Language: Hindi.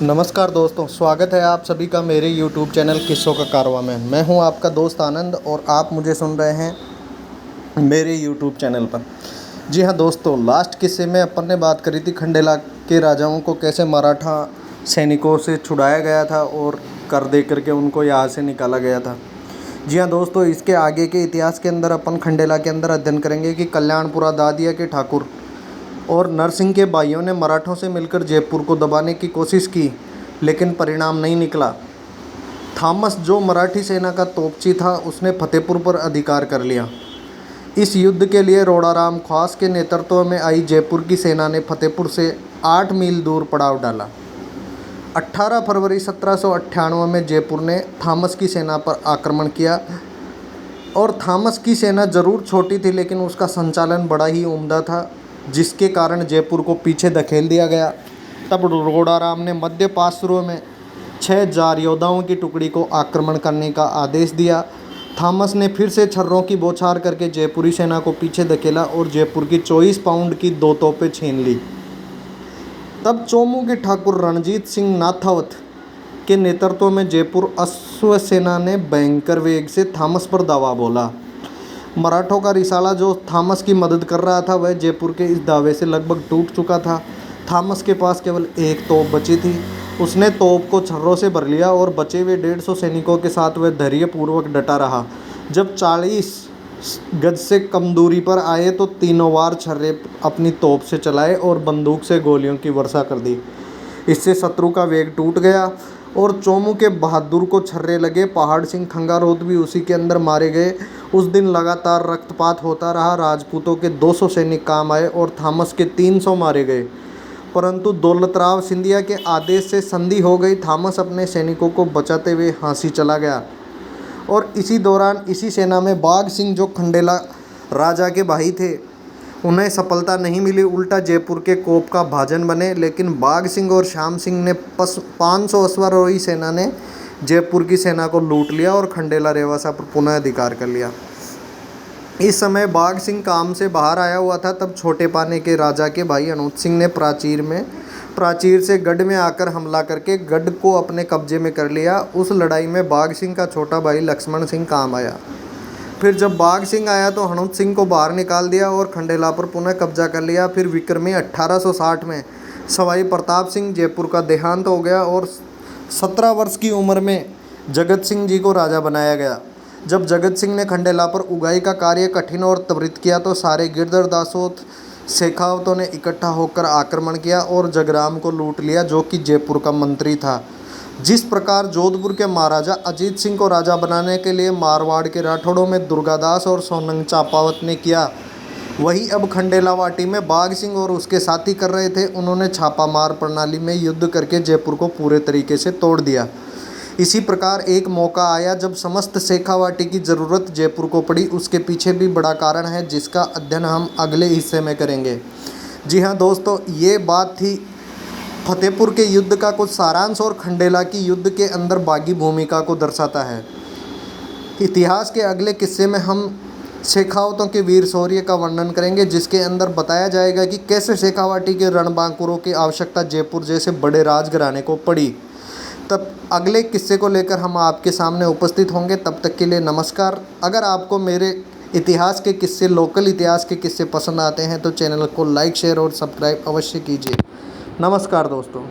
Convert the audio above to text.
नमस्कार दोस्तों, स्वागत है आप सभी का मेरे YouTube चैनल किस्सों का कारवां में। मैं हूं आपका दोस्त आनंद और आप मुझे सुन रहे हैं मेरे YouTube चैनल पर। जी हां दोस्तों, लास्ट किस्से में अपन ने बात करी थी खंडेला के राजाओं को कैसे मराठा सैनिकों से छुड़ाया गया था और कर दे करके उनको यहाँ से निकाला गया था। जी हाँ दोस्तों, इसके आगे के इतिहास के अंदर अपन खंडेला के अंदर अध्ययन करेंगे कि कल्याणपुरा दादिया के ठाकुर और नरसिंह के भाइयों ने मराठों से मिलकर जयपुर को दबाने की कोशिश की, लेकिन परिणाम नहीं निकला। थॉमस, जो मराठी सेना का तोपची था, उसने फतेहपुर पर अधिकार कर लिया। इस युद्ध के लिए रोड़ाराम ख्वास के नेतृत्व में आई जयपुर की सेना ने फतेहपुर से 8 मील दूर पड़ाव डाला। 18 फरवरी 1798 में जयपुर ने थॉमस की सेना पर आक्रमण किया और थॉमस की सेना जरूर छोटी थी, लेकिन उसका संचालन बड़ा ही उम्दा था, जिसके कारण जयपुर को पीछे धकेल दिया गया। तब रोड़ाराम ने मध्य पासरों में 6 जार योद्धाओं की टुकड़ी को आक्रमण करने का आदेश दिया। थॉमस ने फिर से छर्रों की बौछार करके जयपुरी सेना को पीछे धकेला और जयपुर की 24 पाउंड की 2 तोपें छीन ली। तब चौमू के ठाकुर रणजीत सिंह नाथावत के नेतृत्व में जयपुर अश्व सेना ने भयंकर वेग से थॉमस पर दावा बोला। मराठों का रिसाला, जो थॉमस की मदद कर रहा था, वह जयपुर के इस दावे से लगभग टूट चुका था। थॉमस के पास केवल एक तोप बची थी। उसने तोप को छर्रों से भर लिया और बचे हुए 150 सैनिकों के साथ वह धैर्यपूर्वक डटा रहा। जब 40 गज से कम दूरी पर आए तो तीनों बार छर्रे अपनी तोप से चलाए और बंदूक से गोलियों की वर्षा कर दी। इससे शत्रु का वेग टूट गया और चौमू के बहादुर को छर्रे लगे। पहाड़ सिंह खंगारोत भी उसी के अंदर मारे गए। उस दिन लगातार रक्तपात होता रहा। राजपूतों के 200 सैनिक काम आए और थॉमस के 300 मारे गए, परंतु दौलतराव सिंधिया के आदेश से संधि हो गई। थॉमस अपने सैनिकों को बचाते हुए झांसी चला गया और इसी दौरान इसी सेना में बाघ सिंह, जो खंडेला राजा के भाई थे, उन्हें सफलता नहीं मिली। उल्टा जयपुर के कोप का भाजन बने। लेकिन बाघ सिंह और श्याम सिंह ने 500 अश्वारोही सेना ने जयपुर की सेना को लूट लिया और खंडेला रेवासा पर पुनः अधिकार कर लिया। इस समय बाघ सिंह काम से बाहर आया हुआ था। तब छोटे पाने के राजा के भाई अनूप सिंह ने प्राचीर से गढ़ में आकर हमला करके गढ़ को अपने कब्जे में कर लिया। उस लड़ाई में बाघ सिंह का छोटा भाई लक्ष्मण सिंह काम आया। फिर जब बाघ सिंह आया तो हनुमत सिंह को बाहर निकाल दिया और खंडेला पर पुनः कब्जा कर लिया। फिर विक्रमी 1860 में सवाई प्रताप सिंह जयपुर का देहांत हो गया और 17 वर्ष की उम्र में जगत सिंह जी को राजा बनाया गया। जब जगत सिंह ने खंडेला पर उगाई का कार्य कठिन और त्वरित किया तो सारे गिरधर दासों शेखावतों ने इकट्ठा होकर आक्रमण किया और जगराम को लूट लिया, जो कि जयपुर का मंत्री था। जिस प्रकार जोधपुर के महाराजा अजीत सिंह को राजा बनाने के लिए मारवाड़ के राठौड़ों में दुर्गादास और सोनंग चापावत ने किया, वही अब खंडेलावाटी में बाघ सिंह और उसके साथी कर रहे थे। उन्होंने छापामार प्रणाली में युद्ध करके जयपुर को पूरे तरीके से तोड़ दिया। इसी प्रकार एक मौका आया जब समस्त शेखावाटी की ज़रूरत जयपुर को पड़ी। उसके पीछे भी बड़ा कारण है, जिसका अध्ययन हम अगले हिस्से में करेंगे। जी हाँ दोस्तों, ये बात थी फतेहपुर के युद्ध का कुछ सारांश और खंडेला की युद्ध के अंदर बागी भूमिका को दर्शाता है। इतिहास के अगले किस्से में हम शेखावतों के वीर शौर्य का वर्णन करेंगे, जिसके अंदर बताया जाएगा कि कैसे शेखावाटी के रणबांकुरों की आवश्यकता जयपुर जैसे बड़े राजघराने को पड़ी। तब अगले किस्से को लेकर हम आपके सामने उपस्थित होंगे। तब तक के लिए नमस्कार। अगर आपको मेरे इतिहास के किस्से, लोकल इतिहास के किस्से पसंद आते हैं तो चैनल को लाइक, शेयर और सब्सक्राइब अवश्य कीजिए। नमस्कार दोस्तों।